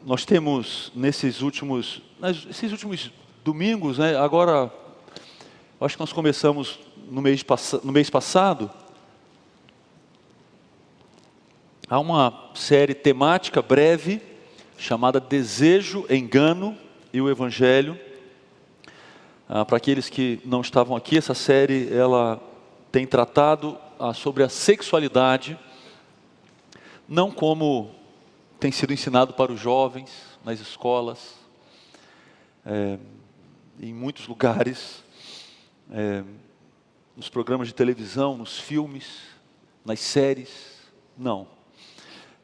Nós temos esses últimos domingos, né, agora, acho que nós começamos no mês passado, há uma série temática breve, chamada Desejo, Engano e o Evangelho. Para aqueles que não estavam aqui, essa série ela tem tratado sobre a sexualidade, não como tem sido ensinado para os jovens, nas escolas, em muitos lugares, nos programas de televisão, nos filmes, nas séries. Não.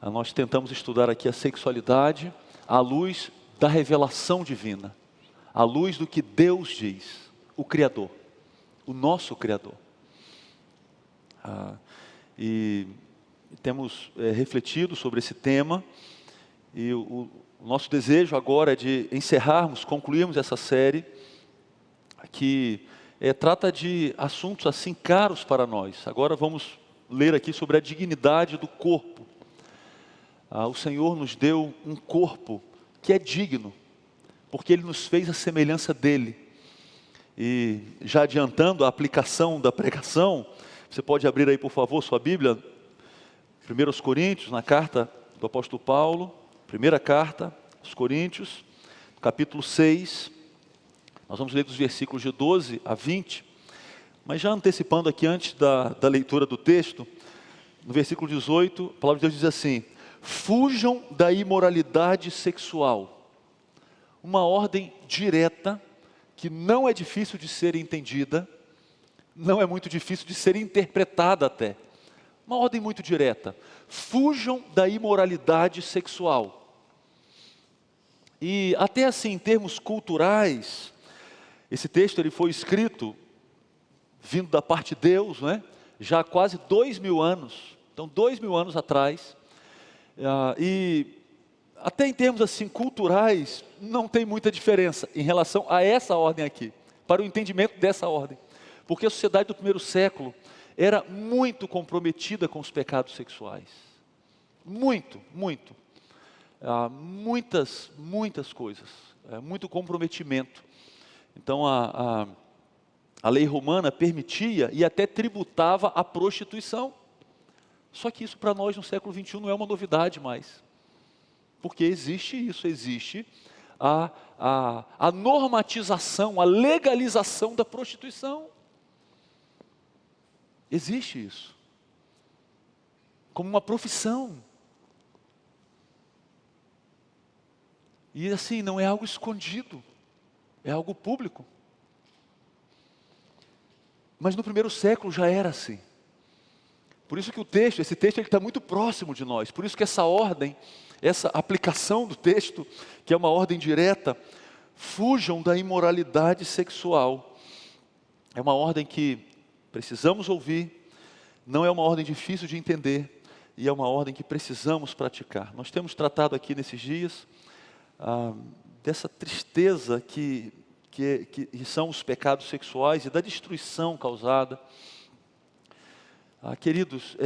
Nós tentamos estudar aqui a sexualidade à luz da revelação divina, à luz do que Deus diz, o Criador, o nosso Criador. E temos refletido sobre esse tema, e o nosso desejo agora é de concluirmos essa série, que trata de assuntos assim caros para nós. Agora vamos ler aqui sobre a dignidade do corpo. O Senhor nos deu um corpo que é digno, porque Ele nos fez a semelhança dEle. E já adiantando a aplicação da pregação, você pode abrir aí, por favor, sua Bíblia, 1 Coríntios, na carta do apóstolo Paulo, primeira carta aos Coríntios, capítulo 6, nós vamos ler dos versículos de 12 a 20, mas já antecipando aqui antes da leitura do texto, no versículo 18, a palavra de Deus diz assim: fujam da imoralidade sexual, uma ordem direta, que não é difícil de ser entendida, não é muito difícil de ser interpretada até, uma ordem muito direta: fujam da imoralidade sexual. E até assim, em termos culturais, esse texto ele foi escrito, vindo da parte de Deus, né? Já há quase 2000 anos, então 2000 anos atrás, e até em termos assim culturais, não tem muita diferença em relação a essa ordem aqui, para o entendimento dessa ordem, porque a sociedade do primeiro século era muito comprometida com os pecados sexuais, muito, muitas coisas, muito comprometimento. Então a lei romana permitia e até tributava a prostituição. Só que isso para nós no século XXI não é uma novidade mais. Porque existe isso, existe a normatização, a legalização da prostituição. Existe isso. Como uma profissão. E assim, não é algo escondido, é algo público. Mas no primeiro século já era assim. Por isso que esse texto ele está muito próximo de nós. Por isso que essa ordem, essa aplicação do texto, que é uma ordem direta, fujam da imoralidade sexual. É uma ordem que precisamos ouvir, não é uma ordem difícil de entender, e é uma ordem que precisamos praticar. Nós temos tratado aqui nesses dias dessa tristeza que são os pecados sexuais e da destruição causada. Queridos,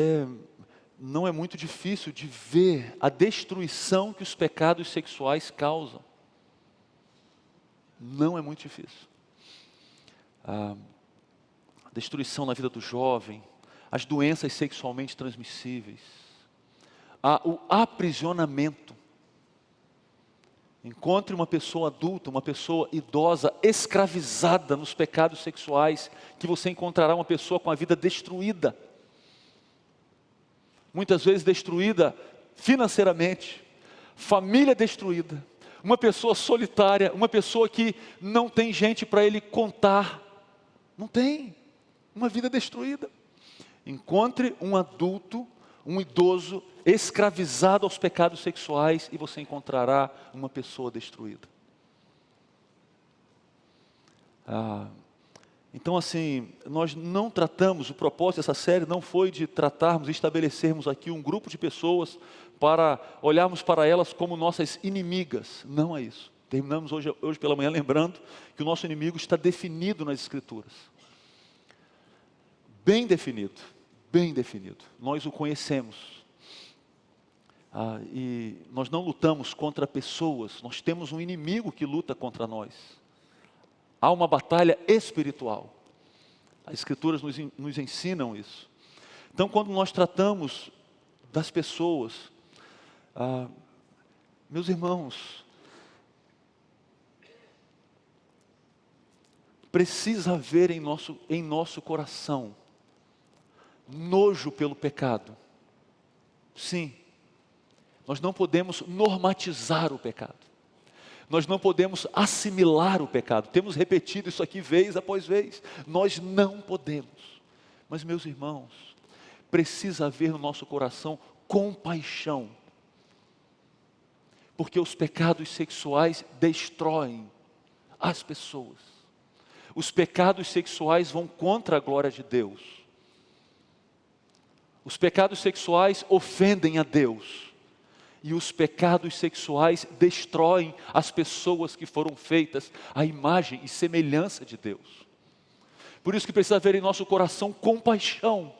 não é muito difícil de ver a destruição que os pecados sexuais causam. Não é muito difícil. A destruição na vida do jovem, as doenças sexualmente transmissíveis, o aprisionamento. Encontre uma pessoa adulta, uma pessoa idosa, escravizada nos pecados sexuais, que você encontrará uma pessoa com a vida destruída. Muitas vezes destruída financeiramente, família destruída, uma pessoa solitária, uma pessoa que não tem gente para ele contar, não tem, uma vida destruída. Encontre um adulto, um idoso, escravizado aos pecados sexuais, e você encontrará uma pessoa destruída. Então assim, nós não tratamos, o propósito dessa série não foi de tratarmos e estabelecermos aqui um grupo de pessoas para olharmos para elas como nossas inimigas. Não é isso. Terminamos hoje pela manhã lembrando que o nosso inimigo está definido nas Escrituras. Bem definido, bem definido. Nós o conhecemos. E nós não lutamos contra pessoas, nós temos um inimigo que luta contra nós. Há uma batalha espiritual. As Escrituras nos ensinam isso. Então, quando nós tratamos das pessoas, meus irmãos, precisa haver em nosso coração nojo pelo pecado. Sim, nós não podemos normatizar o pecado. Nós não podemos assimilar o pecado. Temos repetido isso aqui vez após vez. Nós não podemos. Mas, meus irmãos, precisa haver no nosso coração compaixão. Porque os pecados sexuais destroem as pessoas. Os pecados sexuais vão contra a glória de Deus. Os pecados sexuais ofendem a Deus. E os pecados sexuais destroem as pessoas que foram feitas à imagem e semelhança de Deus. Por isso que precisa haver em nosso coração compaixão,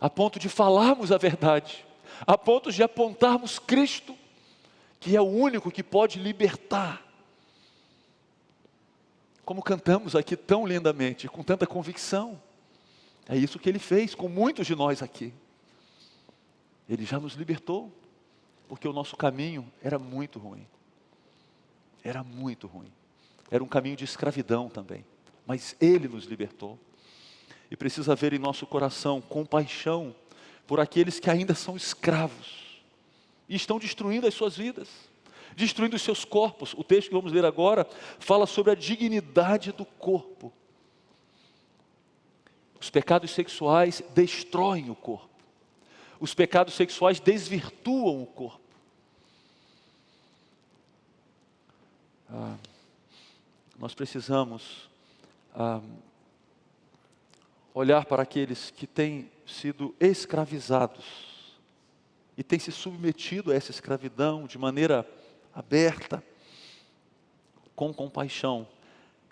a ponto de falarmos a verdade, a ponto de apontarmos Cristo, que é o único que pode libertar. Como cantamos aqui tão lindamente, com tanta convicção. É isso que Ele fez com muitos de nós aqui. Ele já nos libertou, porque o nosso caminho era muito ruim. Era muito ruim. Era um caminho de escravidão também. Mas Ele nos libertou. E precisa haver em nosso coração compaixão por aqueles que ainda são escravos. E estão destruindo as suas vidas. Destruindo os seus corpos. O texto que vamos ler agora fala sobre a dignidade do corpo. Os pecados sexuais destroem o corpo. Os pecados sexuais desvirtuam o corpo. Nós precisamos olhar para aqueles que têm sido escravizados e têm se submetido a essa escravidão de maneira aberta, com compaixão,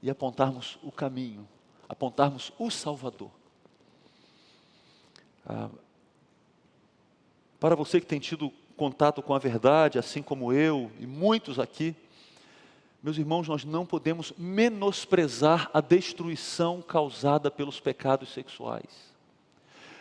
e apontarmos o caminho, apontarmos o Salvador. Para você que tem tido contato com a verdade, assim como eu e muitos aqui, meus irmãos, nós não podemos menosprezar a destruição causada pelos pecados sexuais.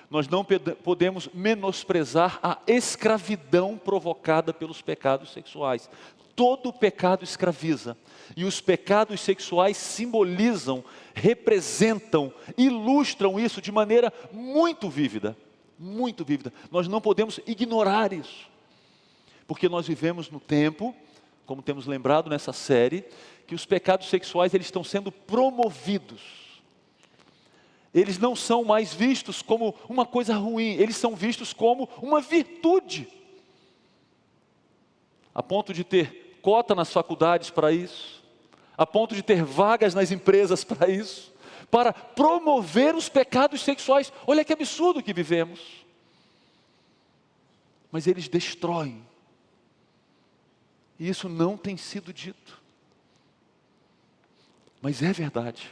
Nós não podemos menosprezar a escravidão provocada pelos pecados sexuais. Todo pecado escraviza, e os pecados sexuais simbolizam, representam, ilustram isso de maneira muito vívida. Muito vívida. Nós não podemos ignorar isso, porque nós vivemos no tempo, como temos lembrado nessa série, que os pecados sexuais eles estão sendo promovidos. Eles não são mais vistos como uma coisa ruim, eles são vistos como uma virtude, a ponto de ter cota nas faculdades para isso, a ponto de ter vagas nas empresas para isso, para promover os pecados sexuais. Olha que absurdo que vivemos. Mas eles destroem. E isso não tem sido dito. Mas é verdade.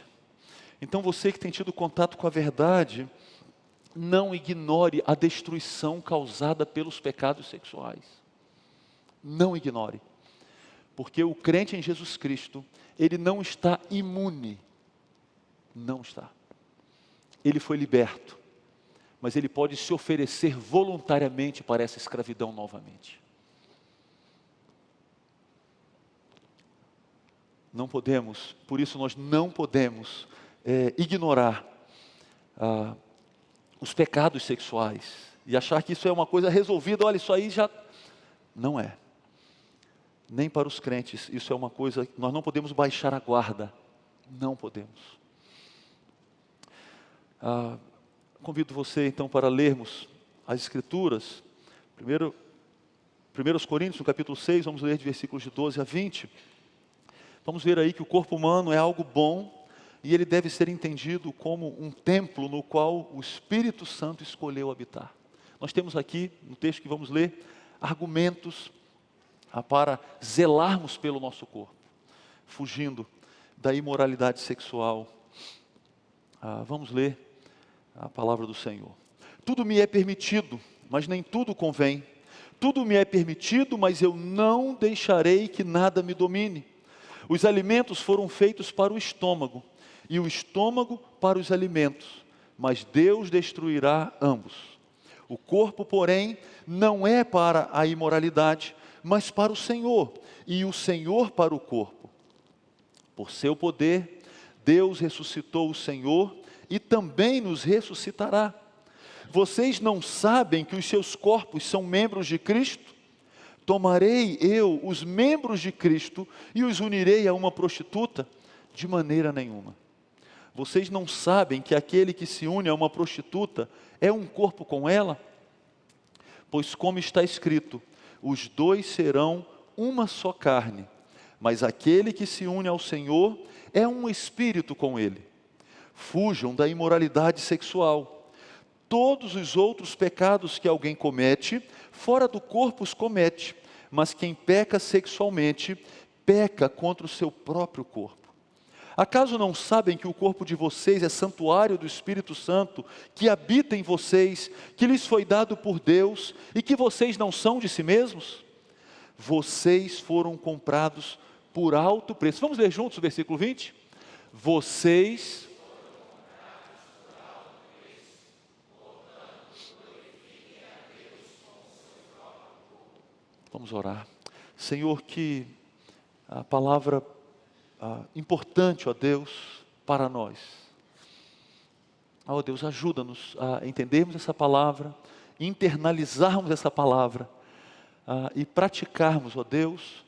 Então você que tem tido contato com a verdade, não ignore a destruição causada pelos pecados sexuais. Não ignore. Porque o crente em Jesus Cristo, ele não está imune. Não está. Ele foi liberto, mas ele pode se oferecer voluntariamente para essa escravidão novamente. Não podemos, por isso nós não podemos ignorar os pecados sexuais e achar que isso é uma coisa resolvida. Olha, isso aí já não é. Nem para os crentes, isso é uma coisa que nós não podemos baixar a guarda. Não podemos. Convido você então para lermos as Escrituras. 1 Coríntios, no capítulo 6, vamos ler de versículos de 12 a 20. Vamos ver aí que o corpo humano é algo bom e ele deve ser entendido como um templo no qual o Espírito Santo escolheu habitar. Nós temos aqui, no texto que vamos ler, argumentos para zelarmos pelo nosso corpo, fugindo da imoralidade sexual. Vamos ler a palavra do Senhor. Tudo me é permitido, mas nem tudo convém. Tudo me é permitido, mas eu não deixarei que nada me domine. Os alimentos foram feitos para o estômago, e o estômago para os alimentos, mas Deus destruirá ambos. O corpo, porém, não é para a imoralidade, mas para o Senhor, e o Senhor para o corpo. Por seu poder, Deus ressuscitou o Senhor e também nos ressuscitará. Vocês não sabem que os seus corpos são membros de Cristo? Tomarei eu os membros de Cristo e os unirei a uma prostituta? De maneira nenhuma. Vocês não sabem que aquele que se une a uma prostituta é um corpo com ela? Pois como está escrito, os dois serão uma só carne. Mas aquele que se une ao Senhor é um espírito com ele. Fujam da imoralidade sexual. Todos os outros pecados que alguém comete, fora do corpo os comete, mas quem peca sexualmente, peca contra o seu próprio corpo. Acaso não sabem que o corpo de vocês é santuário do Espírito Santo, que habita em vocês, que lhes foi dado por Deus, e que vocês não são de si mesmos? Vocês foram comprados por alto preço. Vamos ler juntos o versículo 20? Vocês... Vamos orar. Senhor, que a palavra importante, ó Deus, para nós. Ó Deus, ajuda-nos a entendermos essa palavra, internalizarmos essa palavra e praticarmos, ó Deus,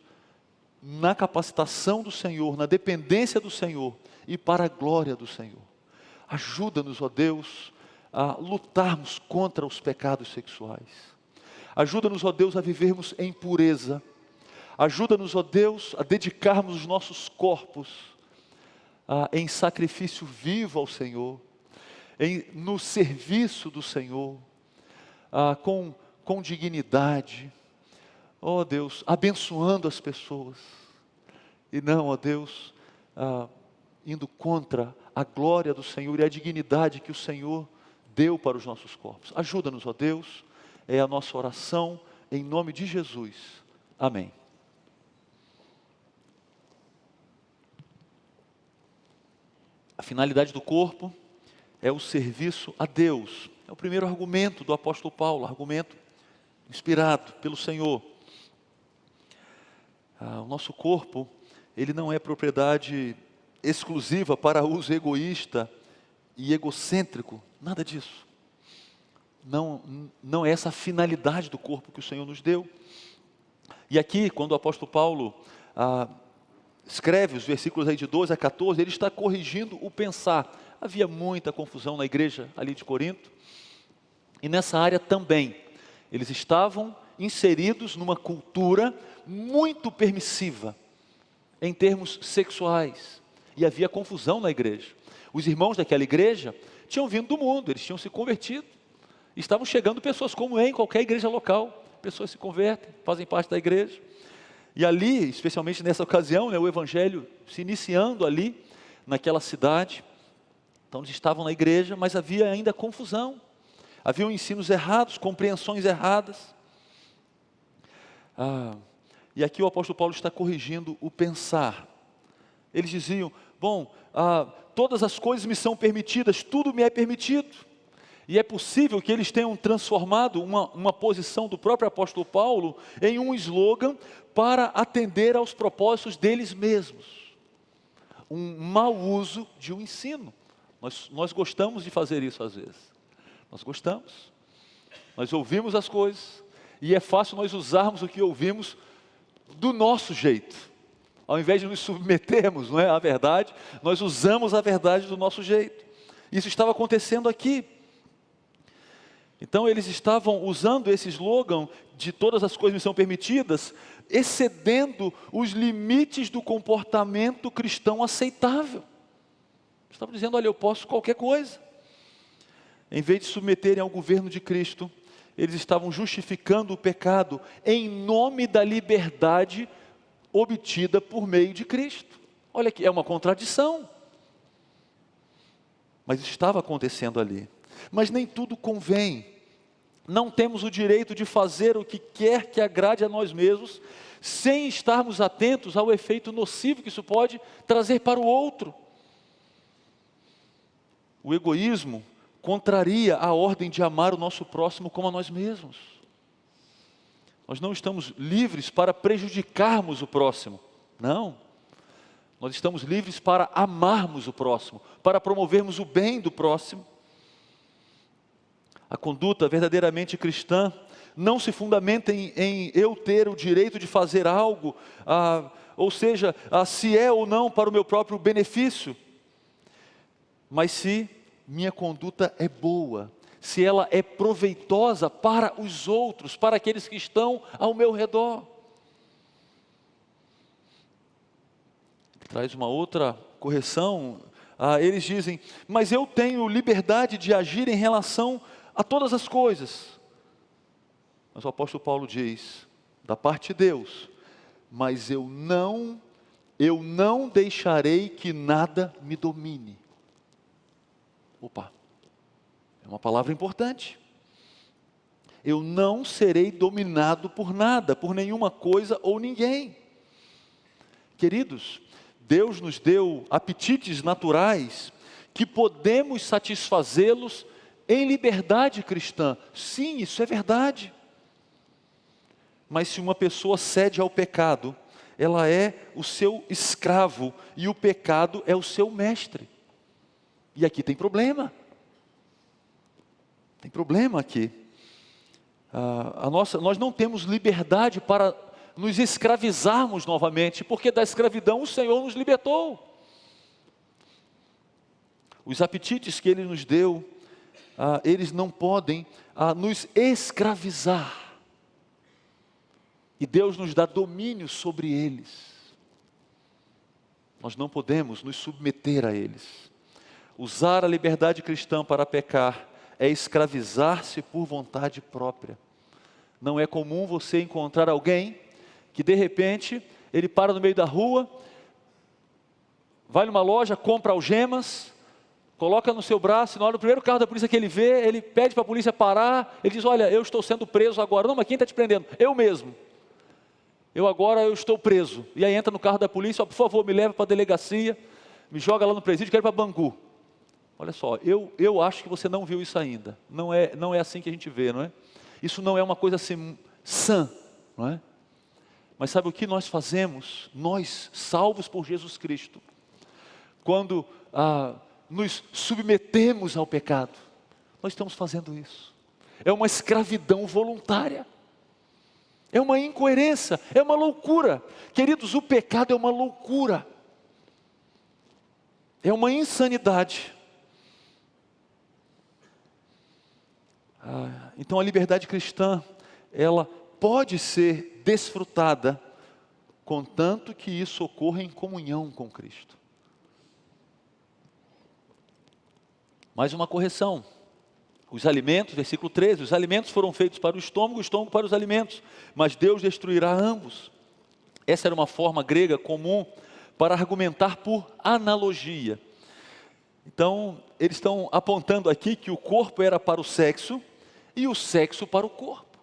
na capacitação do Senhor, na dependência do Senhor e para a glória do Senhor. Ajuda-nos, ó Deus, a lutarmos contra os pecados sexuais. Ajuda-nos, ó Deus, a vivermos em pureza. Ajuda-nos, ó Deus, a dedicarmos os nossos corpos em sacrifício vivo ao Senhor, no serviço do Senhor, com dignidade. Ó Deus, abençoando as pessoas. E não, ó Deus, indo contra a glória do Senhor e a dignidade que o Senhor deu para os nossos corpos. Ajuda-nos, ó Deus. É a nossa oração, em nome de Jesus. Amém. A finalidade do corpo é o serviço a Deus. É o primeiro argumento do apóstolo Paulo, argumento inspirado pelo Senhor. O nosso corpo, ele não é propriedade exclusiva para uso egoísta e egocêntrico, nada disso. Não é essa a finalidade do corpo que o Senhor nos deu. E aqui, quando o apóstolo Paulo escreve os versículos aí de 12 a 14, ele está corrigindo o pensar. Havia muita confusão na igreja ali de Corinto, e nessa área também. Eles estavam inseridos numa cultura muito permissiva, em termos sexuais, e havia confusão na igreja. Os irmãos daquela igreja tinham vindo do mundo, eles tinham se convertido. Estavam chegando pessoas como em qualquer igreja local. Pessoas se convertem, fazem parte da igreja. E ali, especialmente nessa ocasião, o evangelho se iniciando ali, naquela cidade. Então eles estavam na igreja, mas havia ainda confusão. Haviam ensinos errados, compreensões erradas. E aqui o apóstolo Paulo está corrigindo o pensar. Eles diziam, todas as coisas me são permitidas, tudo me é permitido. E é possível que eles tenham transformado uma posição do próprio apóstolo Paulo em um slogan para atender aos propósitos deles mesmos. Um mau uso de um ensino. Nós gostamos de fazer isso às vezes. Nós gostamos. Nós ouvimos as coisas e é fácil nós usarmos o que ouvimos do nosso jeito. Ao invés de nos submetermos, não é, à verdade, nós usamos a verdade do nosso jeito. Isso estava acontecendo aqui. Então eles estavam usando esse slogan de todas as coisas me são permitidas, excedendo os limites do comportamento cristão aceitável. Estavam dizendo, olha, eu posso qualquer coisa. Em vez de submeterem ao governo de Cristo, eles estavam justificando o pecado em nome da liberdade obtida por meio de Cristo. Olha que é uma contradição. Mas isso estava acontecendo ali. Mas nem tudo convém. não temos o direito de fazer o que quer que agrade a nós mesmos, sem estarmos atentos ao efeito nocivo que isso pode trazer para o outro. O egoísmo contraria a ordem de amar o nosso próximo como a nós mesmos. Nós não estamos livres para prejudicarmos o próximo, não. Nós estamos livres para amarmos o próximo, para promovermos o bem do próximo. A conduta verdadeiramente cristã não se fundamenta em eu ter o direito de fazer algo, ou seja, se é ou não para o meu próprio benefício, mas se minha conduta é boa, se ela é proveitosa para os outros, para aqueles que estão ao meu redor. Traz uma outra correção. Eles dizem, mas eu tenho liberdade de agir em relação a todas as coisas. Mas o apóstolo Paulo diz, da parte de Deus, mas eu não deixarei que nada me domine. Opa, é uma palavra importante. Eu não serei dominado por nada, por nenhuma coisa ou ninguém. Queridos, Deus nos deu apetites naturais que podemos satisfazê-los em liberdade cristã. Sim, isso é verdade. Mas se uma pessoa cede ao pecado, ela é o seu escravo e o pecado é o seu mestre. E aqui tem problema. Tem problema aqui. Nós não temos liberdade para nos escravizarmos novamente, porque da escravidão o Senhor nos libertou. Os apetites que Ele nos deu, eles não podem nos escravizar. E Deus nos dá domínio sobre eles. Nós não podemos nos submeter a eles. Usar a liberdade cristã para pecar é escravizar-se por vontade própria. Não é comum você encontrar alguém que de repente, ele para no meio da rua, vai numa loja, compra algemas, coloca no seu braço, e na hora do primeiro carro da polícia que ele vê, ele pede para a polícia parar, ele diz, olha, eu estou sendo preso agora. Não, mas quem está te prendendo? Eu mesmo. Eu estou preso. E aí entra no carro da polícia, por favor, me leva para a delegacia, me joga lá no presídio, quero ir para Bangu. Olha só, eu acho que você não viu isso ainda. Não é assim que a gente vê, não é? Isso não é uma coisa assim, sã, não é? Mas sabe o que nós fazemos? Nós, salvos por Jesus Cristo, quando nos submetemos ao pecado, nós estamos fazendo isso. É uma escravidão voluntária. É uma incoerência, é uma loucura. Queridos, o pecado é uma loucura. É uma insanidade. Então a liberdade cristã, ela pode ser desfrutada, contanto que isso ocorra em comunhão com Cristo. Mais uma correção. Os alimentos, versículo 13, os alimentos foram feitos para o estômago para os alimentos, mas Deus destruirá ambos. Essa era uma forma grega comum para argumentar por analogia. Então, eles estão apontando aqui que o corpo era para o sexo e o sexo para o corpo.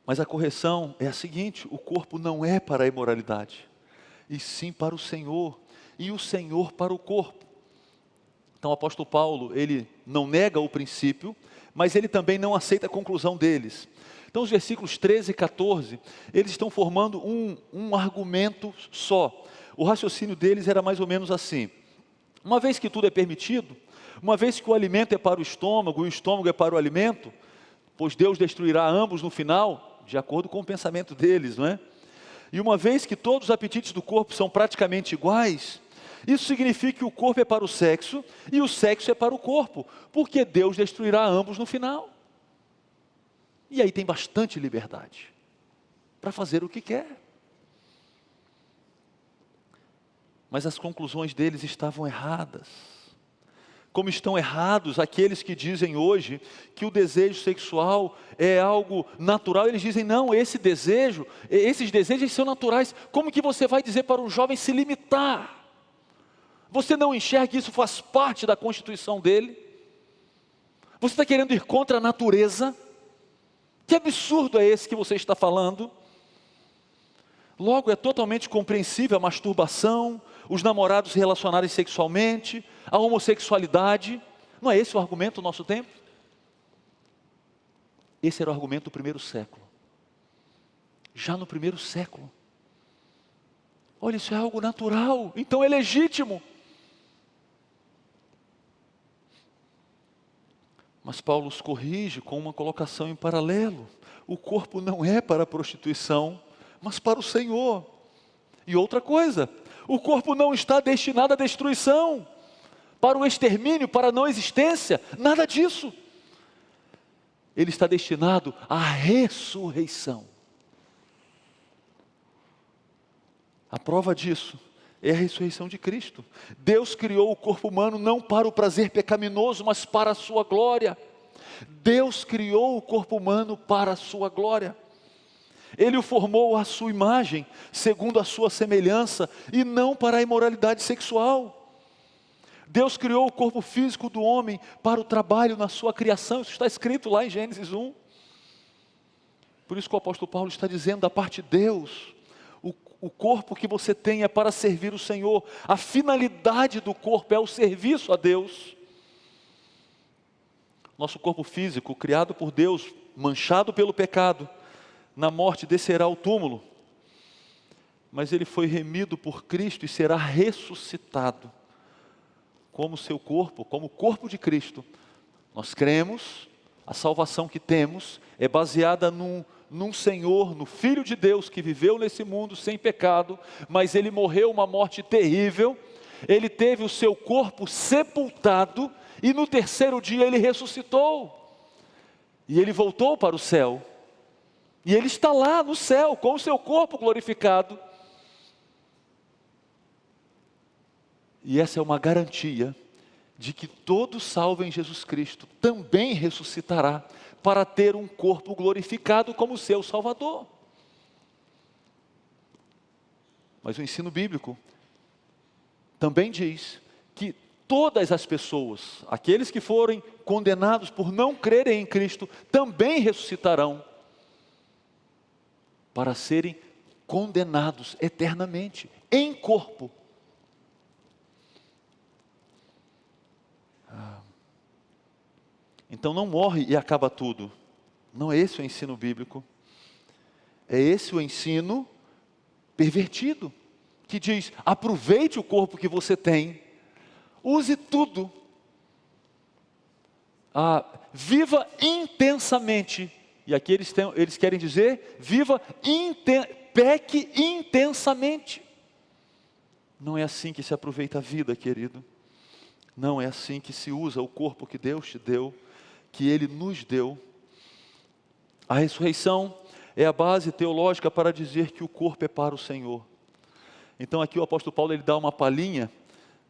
Mas a correção é a seguinte: o corpo não é para a imoralidade, e sim para o Senhor, e o Senhor para o corpo. Então o apóstolo Paulo, ele não nega o princípio, mas ele também não aceita a conclusão deles. Então os versículos 13 e 14, eles estão formando um argumento só. O raciocínio deles era mais ou menos assim: uma vez que tudo é permitido, uma vez que o alimento é para o estômago e o estômago é para o alimento, pois Deus destruirá ambos no final, de acordo com o pensamento deles, não é? E uma vez que todos os apetites do corpo são praticamente iguais, isso significa que o corpo é para o sexo e o sexo é para o corpo, porque Deus destruirá ambos no final. E aí tem bastante liberdade para fazer o que quer. Mas as conclusões deles estavam erradas. Como estão errados aqueles que dizem hoje que o desejo sexual é algo natural. Eles dizem, não, esses desejos são naturais. Como que você vai dizer para um jovem se limitar? Você não enxerga que isso faz parte da constituição dele? Você está querendo ir contra a natureza? Que absurdo é esse que você está falando? Logo, é totalmente compreensível a masturbação, os namorados se relacionarem sexualmente, a homossexualidade. Não é esse o argumento do nosso tempo? Esse era o argumento do primeiro século. Já no primeiro século. Olha, isso é algo natural, então é legítimo. Mas Paulo os corrige com uma colocação em paralelo. O corpo não é para a prostituição, mas para o Senhor. E outra coisa, o corpo não está destinado à destruição, para o extermínio, para a não existência, nada disso. Ele está destinado à ressurreição. A prova disso é a ressurreição de Cristo. Deus criou o corpo humano não para o prazer pecaminoso, mas para a sua glória. Deus criou o corpo humano para a sua glória. Ele o formou à sua imagem, segundo a sua semelhança, e não para a imoralidade sexual. Deus criou o corpo físico do homem para o trabalho na sua criação. Isso está escrito lá em Gênesis 1. Por isso que o apóstolo Paulo está dizendo, da parte de Deus, o corpo que você tem é para servir o Senhor. A finalidade do corpo é o serviço a Deus. Nosso corpo físico, criado por Deus, manchado pelo pecado, na morte descerá ao túmulo. Mas ele foi remido por Cristo e será ressuscitado. Como seu corpo, como o corpo de Cristo. Nós cremos, a salvação que temos é baseada num Senhor, no Filho de Deus que viveu nesse mundo sem pecado, mas ele morreu uma morte terrível, ele teve o seu corpo sepultado, e no terceiro dia ele ressuscitou, e ele voltou para o céu, e ele está lá no céu, com o seu corpo glorificado, e essa é uma garantia, de que todo salvo em Jesus Cristo também ressuscitará, para ter um corpo glorificado como seu Salvador. Mas o ensino bíblico também diz que todas as pessoas, aqueles que forem condenados por não crerem em Cristo, também ressuscitarão, para serem condenados eternamente, em corpo. Então não morre e acaba tudo. Não é esse o ensino bíblico. É esse o ensino pervertido, que diz, aproveite o corpo que você tem, use tudo, viva intensamente, e aqui eles querem dizer, peque intensamente. Não é assim que se aproveita a vida, querido. Não é assim que se usa o corpo que Deus te deu, que Ele nos deu. A ressurreição é a base teológica para dizer que o corpo é para o Senhor. Então aqui o apóstolo Paulo ele dá uma palhinha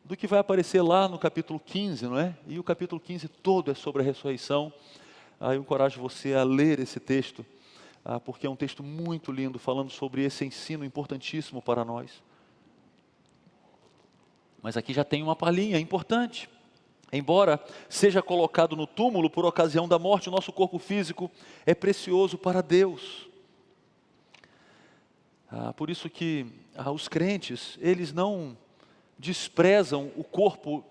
do que vai aparecer lá no capítulo 15, não é? E o capítulo 15 todo é sobre a ressurreição. Eu encorajo você a ler esse texto, porque é um texto muito lindo, falando sobre esse ensino importantíssimo para nós. Mas aqui já tem uma palhinha importante. Embora seja colocado no túmulo por ocasião da morte, o nosso corpo físico é precioso para Deus. Por isso que os crentes, eles não desprezam o corpo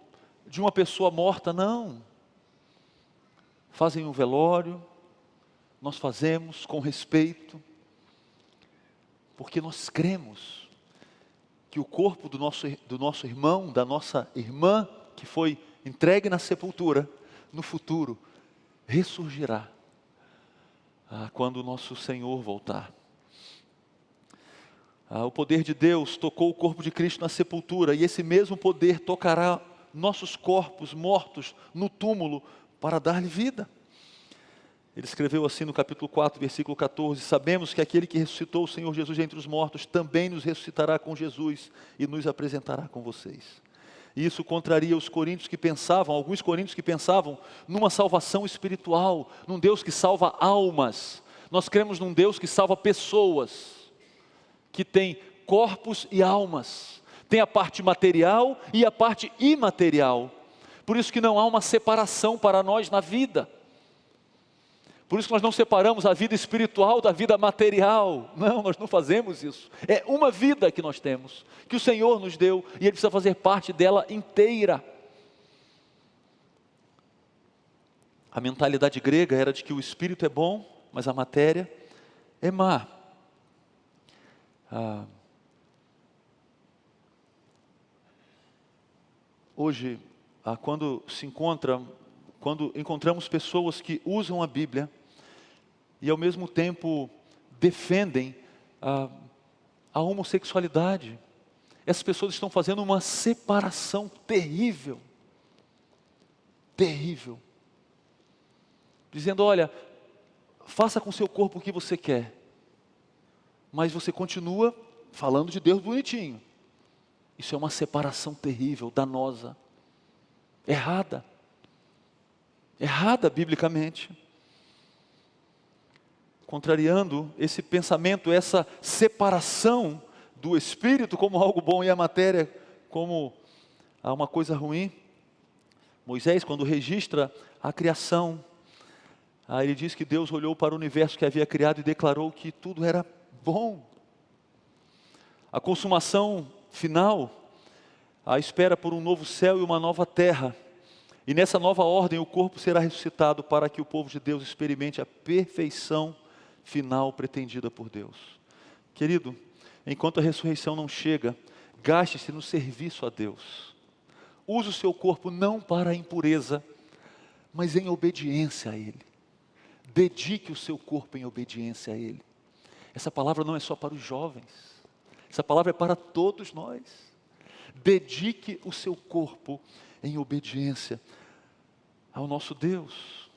de uma pessoa morta, não. Fazem um velório, nós fazemos com respeito, porque nós cremos que o corpo do nosso irmão, da nossa irmã, que foi entregue na sepultura, no futuro, ressurgirá, quando o nosso Senhor voltar. O poder de Deus tocou o corpo de Cristo na sepultura, e esse mesmo poder tocará nossos corpos mortos no túmulo, para dar-lhe vida. Ele escreveu assim no capítulo 4, versículo 14, sabemos que aquele que ressuscitou o Senhor Jesus entre os mortos, também nos ressuscitará com Jesus, e nos apresentará com vocês. E isso contraria alguns coríntios que pensavam numa salvação espiritual, num Deus que salva almas. Nós cremos num Deus que salva pessoas, que tem corpos e almas, tem a parte material e a parte imaterial. Por isso que não há uma separação para nós na vida. Por isso que nós não separamos a vida espiritual da vida material. Não, nós não fazemos isso. É uma vida que nós temos, que o Senhor nos deu, e Ele precisa fazer parte dela inteira. A mentalidade grega era de que o espírito é bom, mas a matéria é má. Hoje, quando encontramos pessoas que usam a Bíblia e ao mesmo tempo defendem a homossexualidade, essas pessoas estão fazendo uma separação terrível, terrível, dizendo: olha, faça com seu corpo o que você quer, mas você continua falando de Deus bonitinho. Isso é uma separação terrível, danosa, errada biblicamente. Contrariando esse pensamento, essa separação do espírito como algo bom e a matéria como uma coisa ruim, Moisés, quando registra a criação, ele diz que Deus olhou para o universo que havia criado e declarou que tudo era bom. A consumação final, a espera por um novo céu e uma nova terra, e nessa nova ordem o corpo será ressuscitado para que o povo de Deus experimente a perfeição final pretendida por Deus. Querido, enquanto a ressurreição não chega, gaste-se no serviço a Deus. Use o seu corpo não para a impureza, mas em obediência a Ele. Dedique o seu corpo em obediência a Ele. Essa palavra não é só para os jovens, essa palavra é para todos nós. Dedique o seu corpo em obediência ao nosso Deus.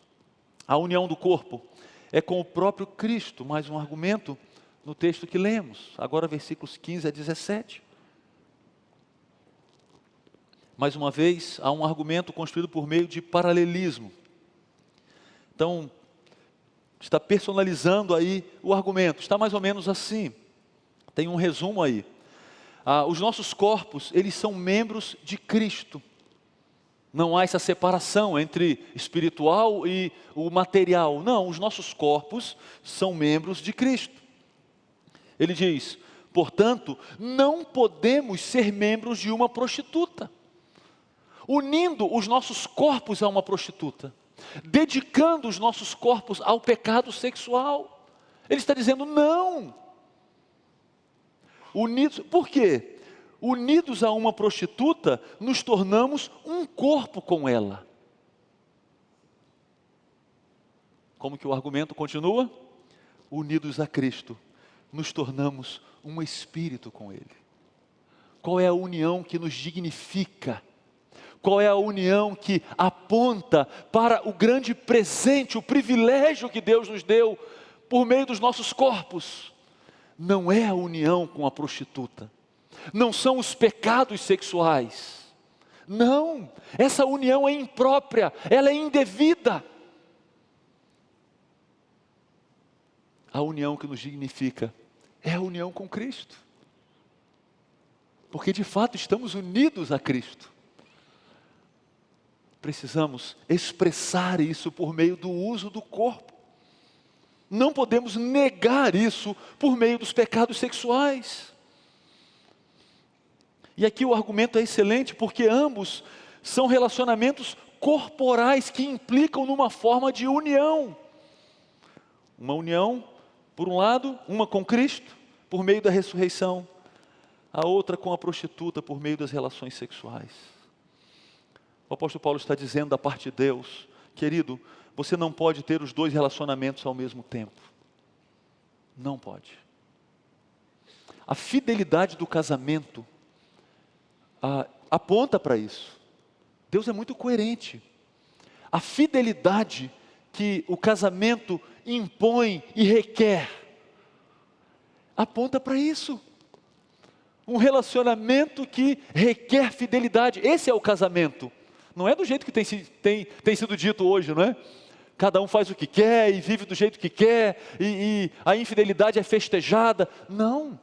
A união do corpo é com o próprio Cristo, mais um argumento no texto que lemos, agora versículos 15 a 17. Mais uma vez, há um argumento construído por meio de paralelismo. Então, está personalizando aí o argumento, está mais ou menos assim. Tem um resumo aí. Os nossos corpos, eles são membros de Cristo. Não há essa separação entre espiritual e o material. Não, os nossos corpos são membros de Cristo. Ele diz: portanto, não podemos ser membros de uma prostituta, unindo os nossos corpos a uma prostituta, dedicando os nossos corpos ao pecado sexual. Ele está dizendo não. Unidos, por quê? Unidos a uma prostituta, nos tornamos um corpo com ela. Como que o argumento continua? Unidos a Cristo, nos tornamos um espírito com Ele. Qual é a união que nos dignifica? Qual é a união que aponta para o grande presente, o privilégio que Deus nos deu por meio dos nossos corpos? Não é a união com a prostituta, não são os pecados sexuais, não, essa união é imprópria, ela é indevida. A união que nos dignifica é a união com Cristo, porque de fato estamos unidos a Cristo. Precisamos expressar isso por meio do uso do corpo. Não podemos negar isso por meio dos pecados sexuais. E aqui o argumento é excelente, porque ambos são relacionamentos corporais que implicam numa forma de união. Uma união, por um lado, uma com Cristo, por meio da ressurreição, a outra com a prostituta, por meio das relações sexuais. O apóstolo Paulo está dizendo da parte de Deus: querido, você não pode ter os dois relacionamentos ao mesmo tempo. Não pode. A fidelidade do casamento aponta para isso. Deus é muito coerente. A fidelidade que o casamento impõe e requer aponta para isso. Um relacionamento que requer fidelidade. Esse é o casamento. Não é do jeito que tem sido dito hoje, não é? Cada um faz o que quer e vive do jeito que quer, e a infidelidade é festejada. Não.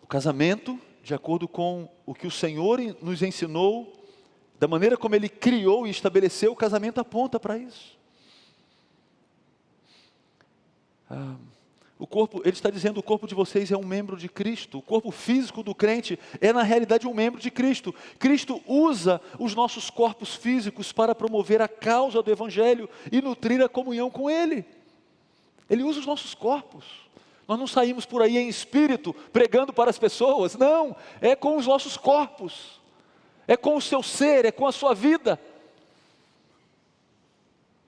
O casamento, de acordo com o que o Senhor nos ensinou, da maneira como Ele criou e estabeleceu, o casamento aponta para isso. O corpo, Ele está dizendo, o corpo de vocês é um membro de Cristo. O corpo físico do crente é na realidade um membro de Cristo. Cristo usa os nossos corpos físicos para promover a causa do Evangelho e nutrir a comunhão com Ele. Ele usa os nossos corpos. Nós não saímos por aí em espírito, pregando para as pessoas. Não, é com os nossos corpos. É com o seu ser, é com a sua vida.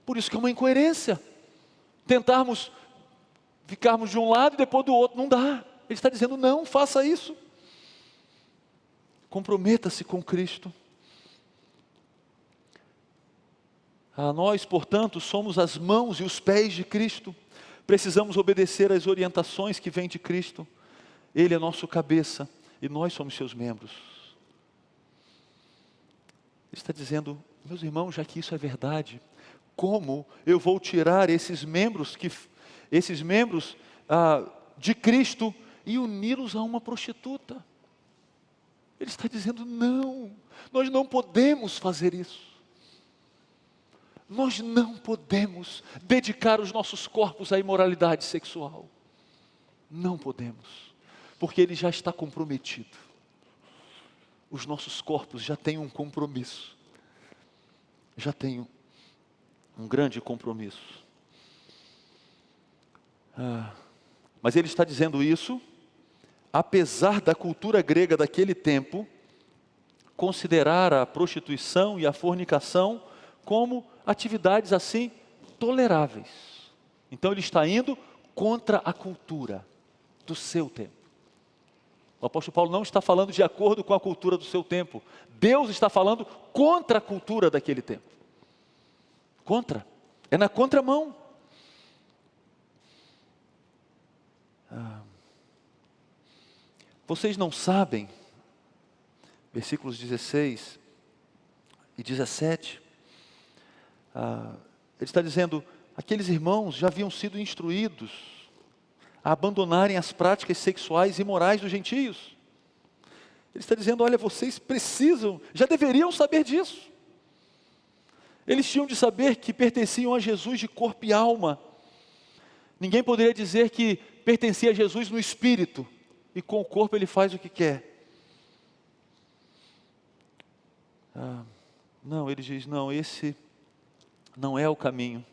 Por isso que é uma incoerência. Tentarmos ficarmos de um lado e depois do outro, não dá. Ele está dizendo, não, faça isso. Comprometa-se com Cristo. Nós, portanto, somos as mãos e os pés de Cristo. Precisamos obedecer às orientações que vêm de Cristo. Ele é nosso cabeça e nós somos seus membros. Ele está dizendo, meus irmãos, já que isso é verdade, como eu vou tirar esses membros de Cristo e uni-los a uma prostituta? Ele está dizendo, não, nós não podemos fazer isso. Nós não podemos dedicar os nossos corpos à imoralidade sexual. Não podemos, porque Ele já está comprometido. Os nossos corpos já têm um compromisso. Já têm um grande compromisso. Mas Ele está dizendo isso, apesar da cultura grega daquele tempo, considerar a prostituição e a fornicação como atividades assim toleráveis. Então Ele está indo contra a cultura do seu tempo. O apóstolo Paulo não está falando de acordo com a cultura do seu tempo. Deus está falando contra a cultura daquele tempo. Contra. É na contramão. Vocês não sabem, versículos 16 e 17, ele está dizendo, aqueles irmãos já haviam sido instruídos a abandonarem as práticas sexuais e morais dos gentios. Ele está dizendo, olha, vocês precisam, já deveriam saber disso. Eles tinham de saber que pertenciam a Jesus de corpo e alma. Ninguém poderia dizer que pertencia a Jesus no espírito, e com o corpo ele faz o que quer. Não, ele diz, não, esse não é o caminho.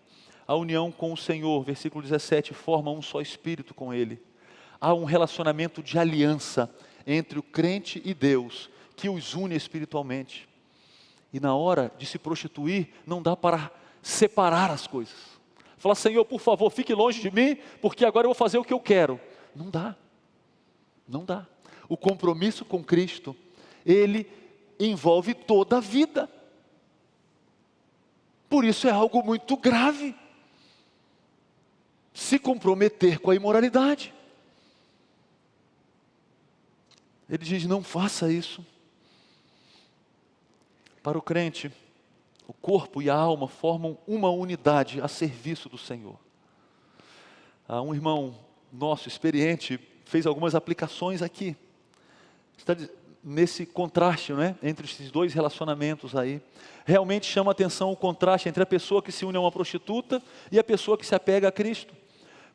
A união com o Senhor, versículo 17, forma um só espírito com Ele. Há um relacionamento de aliança entre o crente e Deus, que os une espiritualmente. E na hora de se prostituir, não dá para separar as coisas. Falar, Senhor, por favor, fique longe de mim, porque agora eu vou fazer o que eu quero. Não dá. Não dá. O compromisso com Cristo, ele envolve toda a vida. Por isso é algo muito grave. Se comprometer com a imoralidade. Ele diz, não faça isso. Para o crente, o corpo e a alma formam uma unidade a serviço do Senhor. Um irmão nosso, experiente, fez algumas aplicações aqui. Está nesse contraste, né, entre esses dois relacionamentos aí. Realmente chama a atenção o contraste entre a pessoa que se une a uma prostituta e a pessoa que se apega a Cristo.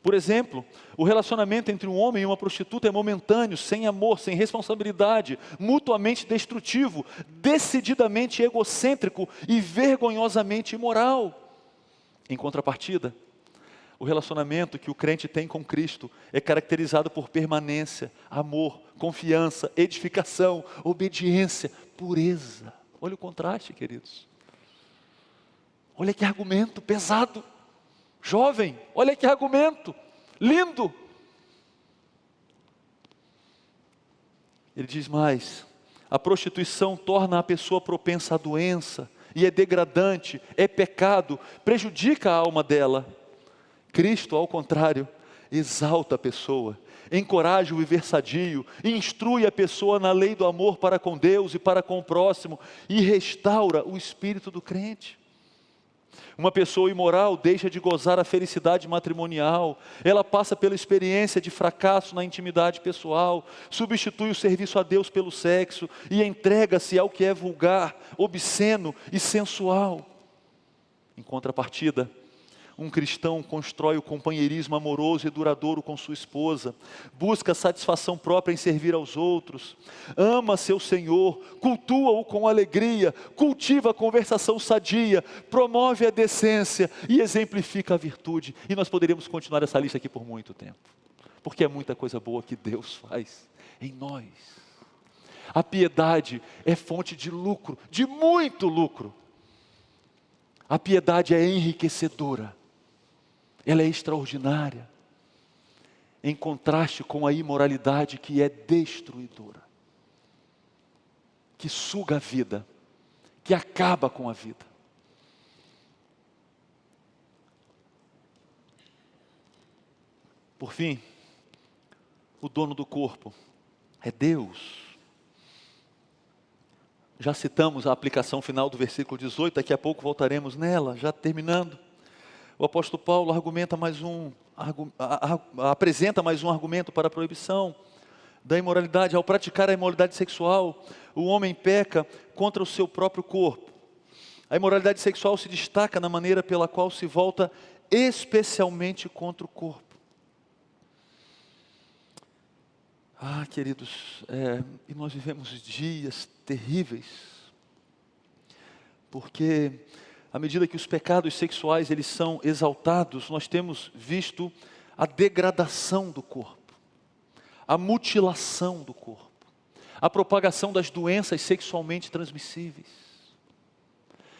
Por exemplo, o relacionamento entre um homem e uma prostituta é momentâneo, sem amor, sem responsabilidade, mutuamente destrutivo, decididamente egocêntrico e vergonhosamente imoral. Em contrapartida, o relacionamento que o crente tem com Cristo é caracterizado por permanência, amor, confiança, edificação, obediência, pureza. Olha o contraste, queridos. Olha que argumento pesado. Jovem, olha que argumento, lindo. Ele diz mais, a prostituição torna a pessoa propensa à doença, e é degradante, é pecado, prejudica a alma dela. Cristo, ao contrário, exalta a pessoa, encoraja o viver sadio, instrui a pessoa na lei do amor para com Deus e para com o próximo, e restaura o espírito do crente. Uma pessoa imoral deixa de gozar a felicidade matrimonial, ela passa pela experiência de fracasso na intimidade pessoal, substitui o serviço a Deus pelo sexo e entrega-se ao que é vulgar, obsceno e sensual. Em contrapartida, um cristão constrói o companheirismo amoroso e duradouro com sua esposa, busca satisfação própria em servir aos outros, ama seu Senhor, cultua-o com alegria, cultiva a conversação sadia, promove a decência e exemplifica a virtude. E nós poderíamos continuar essa lista aqui por muito tempo, porque é muita coisa boa que Deus faz em nós. A piedade é fonte de lucro, de muito lucro. A piedade é enriquecedora. Ela é extraordinária, em contraste com a imoralidade que é destruidora, que suga a vida, que acaba com a vida. Por fim, o dono do corpo é Deus. Já citamos a aplicação final do versículo 18, daqui a pouco voltaremos nela, já terminando. O apóstolo Paulo apresenta mais um argumento para a proibição da imoralidade. Ao praticar a imoralidade sexual, o homem peca contra o seu próprio corpo. A imoralidade sexual se destaca na maneira pela qual se volta especialmente contra o corpo. Queridos, e nós vivemos dias terríveis, porque à medida que os pecados sexuais eles são exaltados, nós temos visto a degradação do corpo, a mutilação do corpo, a propagação das doenças sexualmente transmissíveis.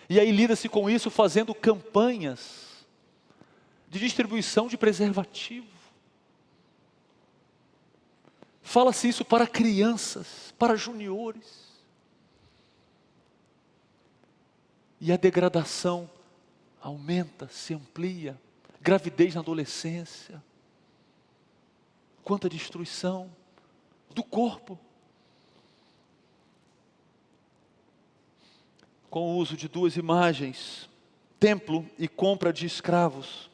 E aí lida-se com isso fazendo campanhas de distribuição de preservativo. Fala-se isso para crianças, para juniores. E a degradação aumenta, se amplia. Gravidez na adolescência. Quanta destruição do corpo. Com o uso de duas imagens, templo e compra de escravos,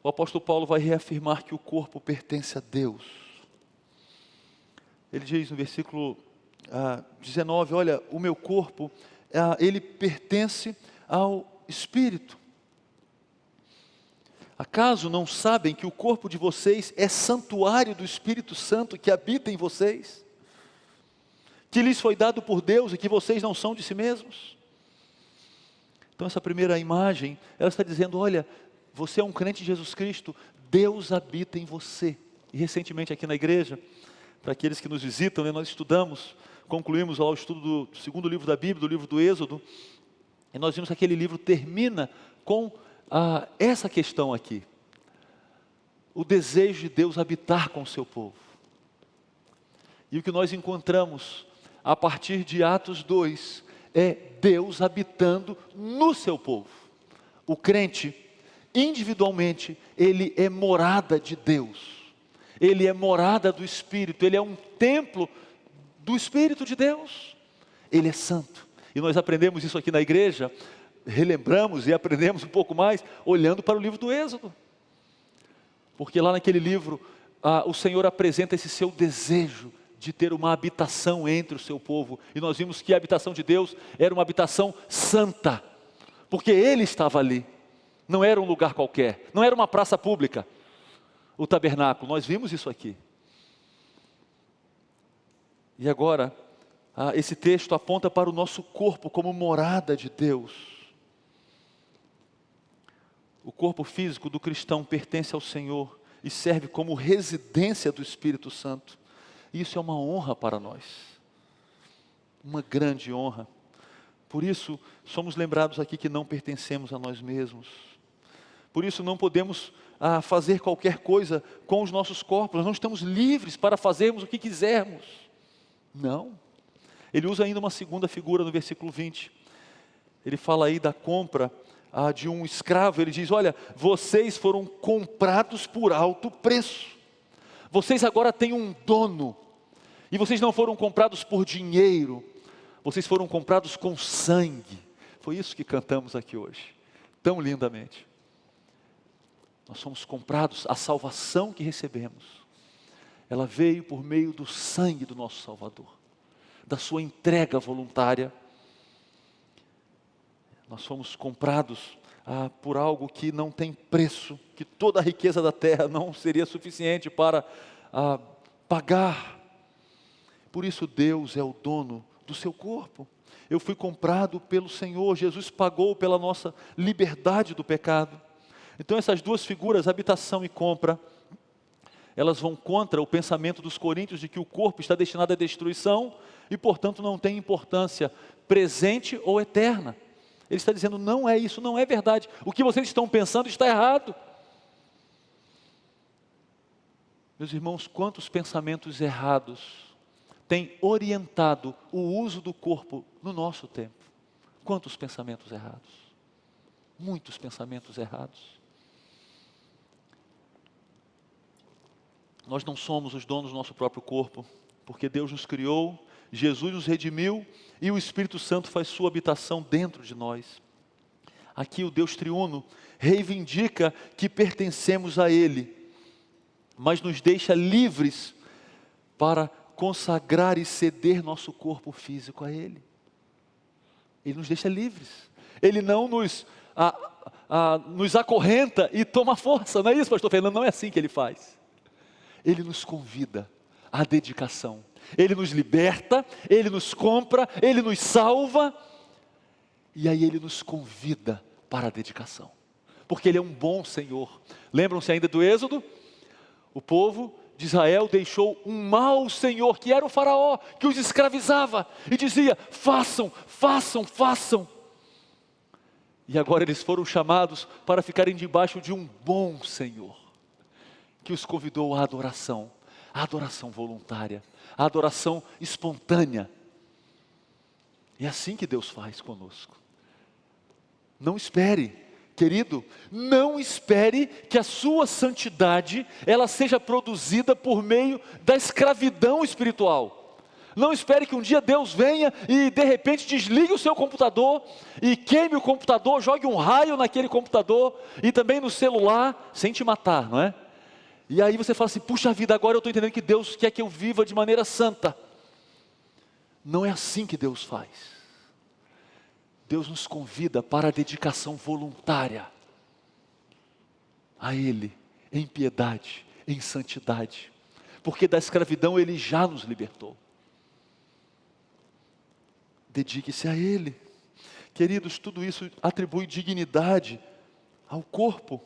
o apóstolo Paulo vai reafirmar que o corpo pertence a Deus. Ele diz no versículo 19, olha, o meu corpo, ele pertence ao Espírito. Acaso não sabem que o corpo de vocês é santuário do Espírito Santo que habita em vocês? Que lhes foi dado por Deus e que vocês não são de si mesmos? Então essa primeira imagem, ela está dizendo, olha, você é um crente de Jesus Cristo, Deus habita em você. E recentemente aqui na igreja, para aqueles que nos visitam, nós estudamos, concluímos lá o estudo do segundo livro da Bíblia, do livro do Êxodo, e nós vimos que aquele livro termina com essa questão aqui, o desejo de Deus habitar com o seu povo. E o que nós encontramos a partir de Atos 2 é Deus habitando no seu povo. O crente, individualmente, ele é morada de Deus. Ele é morada do Espírito, ele é um templo do Espírito de Deus. Ele é santo. E nós aprendemos isso aqui na igreja, relembramos e aprendemos um pouco mais, olhando para o livro do Êxodo. Porque lá naquele livro, o Senhor apresenta esse seu desejo de ter uma habitação entre o seu povo. E nós vimos que a habitação de Deus era uma habitação santa, porque Ele estava ali. Não era um lugar qualquer, não era uma praça pública. O tabernáculo, nós vimos isso aqui. E agora, esse texto aponta para o nosso corpo como morada de Deus. O corpo físico do cristão pertence ao Senhor e serve como residência do Espírito Santo. E isso é uma honra para nós, uma grande honra. Por isso, somos lembrados aqui que não pertencemos a nós mesmos. Por isso, não podemos fazer qualquer coisa com os nossos corpos. Nós não estamos livres para fazermos o que quisermos. Não. Ele usa ainda uma segunda figura no versículo 20. Ele fala aí da compra de um escravo. Ele diz, olha, vocês foram comprados por alto preço. Vocês agora têm um dono. E vocês não foram comprados por dinheiro. Vocês foram comprados com sangue. Foi isso que cantamos aqui hoje, tão lindamente. Nós somos comprados, a salvação que recebemos, ela veio por meio do sangue do nosso Salvador, da sua entrega voluntária. Nós fomos comprados por algo que não tem preço, que toda a riqueza da terra não seria suficiente para pagar. Por isso Deus é o dono do seu corpo. Eu fui comprado pelo Senhor, Jesus pagou pela nossa liberdade do pecado. Então essas duas figuras, habitação e compra, elas vão contra o pensamento dos coríntios de que o corpo está destinado à destruição e portanto não tem importância presente ou eterna. Ele está dizendo, não é isso, não é verdade. O que vocês estão pensando está errado. Meus irmãos, quantos pensamentos errados têm orientado o uso do corpo no nosso tempo? Quantos pensamentos errados? Muitos pensamentos errados. Nós não somos os donos do nosso próprio corpo, porque Deus nos criou, Jesus nos redimiu e o Espírito Santo faz sua habitação dentro de nós. Aqui o Deus triuno reivindica que pertencemos a Ele, mas nos deixa livres para consagrar e ceder nosso corpo físico a Ele. Ele nos deixa livres. Ele não nos acorrenta e toma força, não é isso, pastor Fernando? Não é assim que Ele faz. Ele nos convida à dedicação. Ele nos liberta, Ele nos compra, Ele nos salva. E aí Ele nos convida para a dedicação. Porque Ele é um bom Senhor. Lembram-se ainda do Êxodo? O povo de Israel deixou um mau senhor, que era o faraó, que os escravizava. E dizia, façam, façam, façam. E agora eles foram chamados para ficarem debaixo de um bom Senhor, que os convidou à adoração voluntária, à adoração espontânea. É assim que Deus faz conosco. Não espere, querido, não espere que a sua santidade, ela seja produzida por meio da escravidão espiritual. Não espere que um dia Deus venha e de repente desligue o seu computador e queime o computador, jogue um raio naquele computador e também no celular, sem te matar, não é? E aí você fala assim, puxa vida, agora eu estou entendendo que Deus quer que eu viva de maneira santa. Não é assim que Deus faz. Deus nos convida para a dedicação voluntária a Ele, em piedade, em santidade. Porque da escravidão Ele já nos libertou. Dedique-se a Ele. Queridos, tudo isso atribui dignidade ao corpo.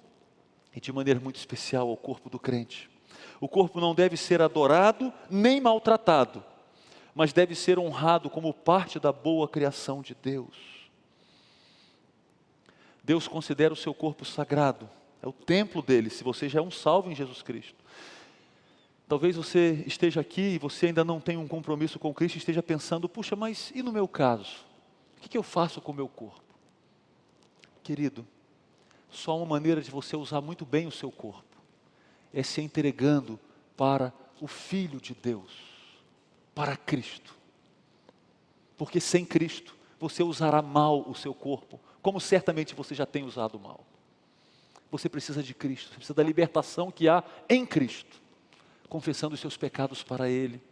E de maneira muito especial ao corpo do crente. O corpo não deve ser adorado nem maltratado, mas deve ser honrado como parte da boa criação de Deus. Deus considera o seu corpo sagrado, é o templo dele, se você já é um salvo em Jesus Cristo. Talvez você esteja aqui e você ainda não tem um compromisso com Cristo e esteja pensando, puxa, mas e no meu caso? O que eu faço com o meu corpo? Querido, só uma maneira de você usar muito bem o seu corpo é se entregando para o Filho de Deus, para Cristo. Porque sem Cristo você usará mal o seu corpo, como certamente você já tem usado mal. Você precisa de Cristo, você precisa da libertação que há em Cristo, confessando os seus pecados para Ele.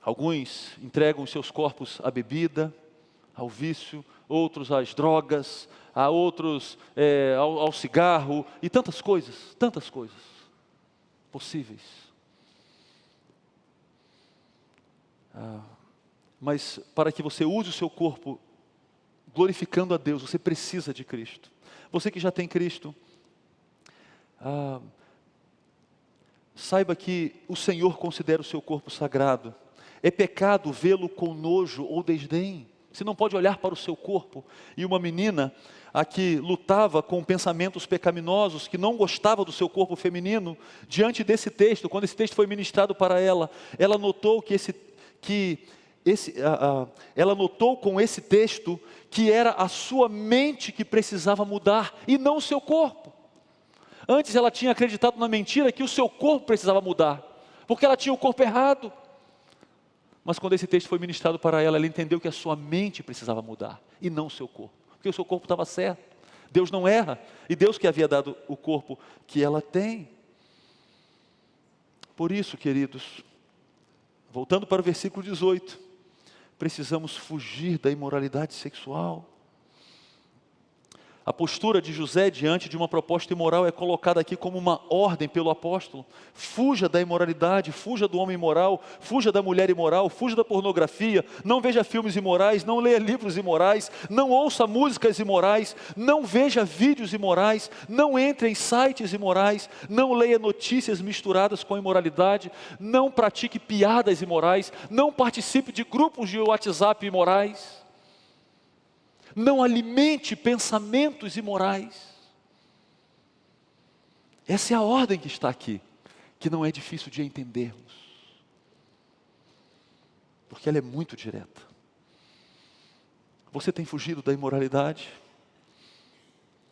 Alguns entregam os seus corpos à bebida, ao vício, outros às drogas, a outros ao cigarro e tantas coisas possíveis. Mas para que você use o seu corpo glorificando a Deus, você precisa de Cristo. Você que já tem Cristo, saiba que o Senhor considera o seu corpo sagrado. É pecado vê-lo com nojo ou desdém. Você não pode olhar para o seu corpo. E uma menina a que lutava com pensamentos pecaminosos, que não gostava do seu corpo feminino, diante desse texto, quando esse texto foi ministrado para ela, ela notou ela notou com esse texto que era a sua mente que precisava mudar e não o seu corpo. Antes ela tinha acreditado na mentira que o seu corpo precisava mudar, porque ela tinha o corpo errado. Mas quando esse texto foi ministrado para ela, ela entendeu que a sua mente precisava mudar, e não o seu corpo. Porque o seu corpo estava certo. Deus não erra. E Deus que havia dado o corpo que ela tem. Por isso, queridos, voltando para o versículo 18, precisamos fugir da imoralidade sexual. A postura de José diante de uma proposta imoral é colocada aqui como uma ordem pelo apóstolo. Fuja da imoralidade, fuja do homem imoral, fuja da mulher imoral, fuja da pornografia, não veja filmes imorais, não leia livros imorais, não ouça músicas imorais, não veja vídeos imorais, não entre em sites imorais, não leia notícias misturadas com imoralidade, não pratique piadas imorais, não participe de grupos de WhatsApp imorais. Não alimente pensamentos imorais. Essa é a ordem que está aqui, que não é difícil de entendermos, porque ela é muito direta. Você tem fugido da imoralidade?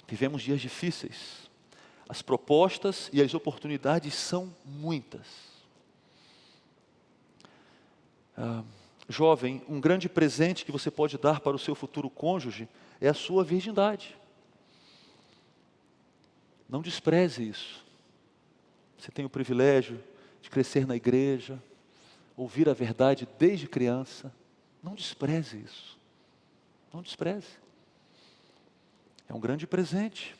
Vivemos dias difíceis. As propostas e as oportunidades são muitas. Jovem, um grande presente que você pode dar para o seu futuro cônjuge é a sua virgindade. Não despreze isso. Você tem o privilégio de crescer na igreja, ouvir a verdade desde criança. Não despreze isso. Não despreze. É um grande presente.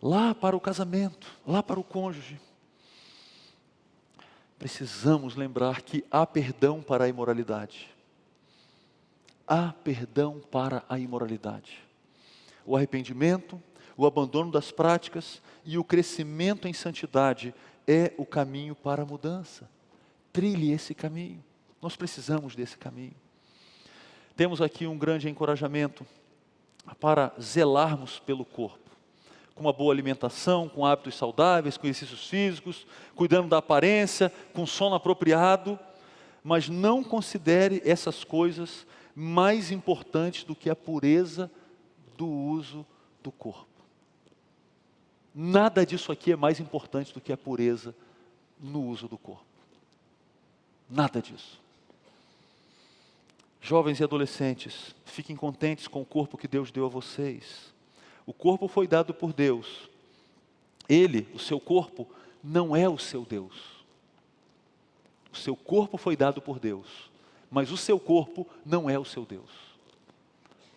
Lá para o casamento, lá para o cônjuge. Precisamos lembrar que há perdão para a imoralidade. Há perdão para a imoralidade. O arrependimento, o abandono das práticas e o crescimento em santidade é o caminho para a mudança. Trilhe esse caminho. Nós precisamos desse caminho. Temos aqui um grande encorajamento para zelarmos pelo corpo. Com uma boa alimentação, com hábitos saudáveis, com exercícios físicos, cuidando da aparência, com sono apropriado, mas não considere essas coisas mais importantes do que a pureza do uso do corpo. Nada disso aqui é mais importante do que a pureza no uso do corpo. Nada disso. Jovens e adolescentes, fiquem contentes com o corpo que Deus deu a vocês. O corpo foi dado por Deus. Ele, o seu corpo, não é o seu Deus. O seu corpo foi dado por Deus, mas o seu corpo não é o seu Deus.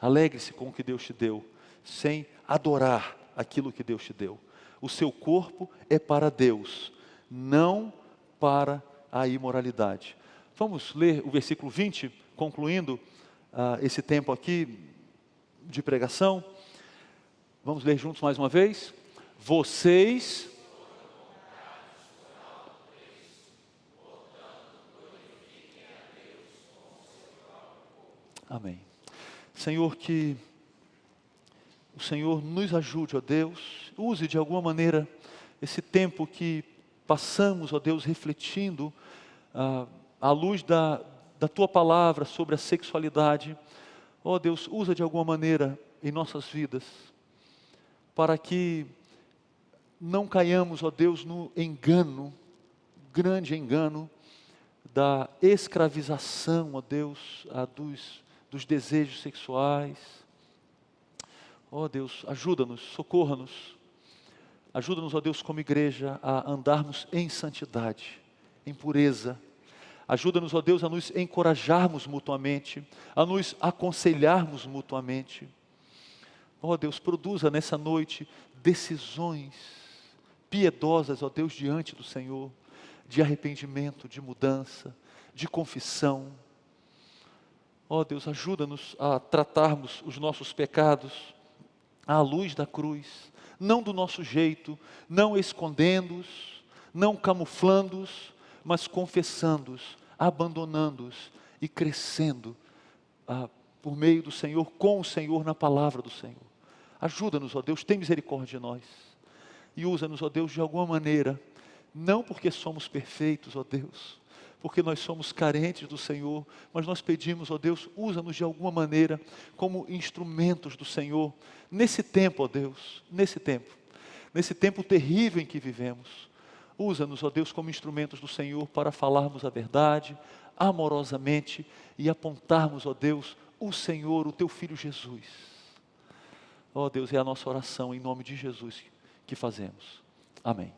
Alegre-se com o que Deus te deu, sem adorar aquilo que Deus te deu. O seu corpo é para Deus, não para a imoralidade. Vamos ler o versículo 20, concluindo esse tempo aqui de pregação. Vamos ler juntos mais uma vez? Vocês... Amém. Senhor, que o Senhor nos ajude, ó Deus, use de alguma maneira esse tempo que passamos, ó Deus, refletindo à luz da Tua palavra sobre a sexualidade. Ó Deus, usa de alguma maneira em nossas vidas, para que não caiamos, ó Deus, no engano, grande engano, da escravização, ó Deus, dos desejos sexuais. Ó Deus, ajuda-nos, socorra-nos. Ajuda-nos, ó Deus, como igreja, a andarmos em santidade, em pureza. Ajuda-nos, ó Deus, a nos encorajarmos mutuamente, a nos aconselharmos mutuamente. Ó Deus, produza nessa noite decisões piedosas, ó Deus, diante do Senhor, de arrependimento, de mudança, de confissão. Ó Deus, ajuda-nos a tratarmos os nossos pecados à luz da cruz, não do nosso jeito, não escondendo-os, não camuflando-os, mas confessando-os, abandonando-os e crescendo por meio do Senhor, com o Senhor, na palavra do Senhor. Ajuda-nos, ó Deus, tem misericórdia de nós. E usa-nos, ó Deus, de alguma maneira, não porque somos perfeitos, ó Deus, porque nós somos carentes do Senhor, mas nós pedimos, ó Deus, usa-nos de alguma maneira como instrumentos do Senhor, nesse tempo, ó Deus, nesse tempo terrível em que vivemos. Usa-nos, ó Deus, como instrumentos do Senhor para falarmos a verdade, amorosamente, e apontarmos, ó Deus, o Senhor, o Teu Filho Jesus. Ó Deus, é a nossa oração em nome de Jesus que fazemos. Amém.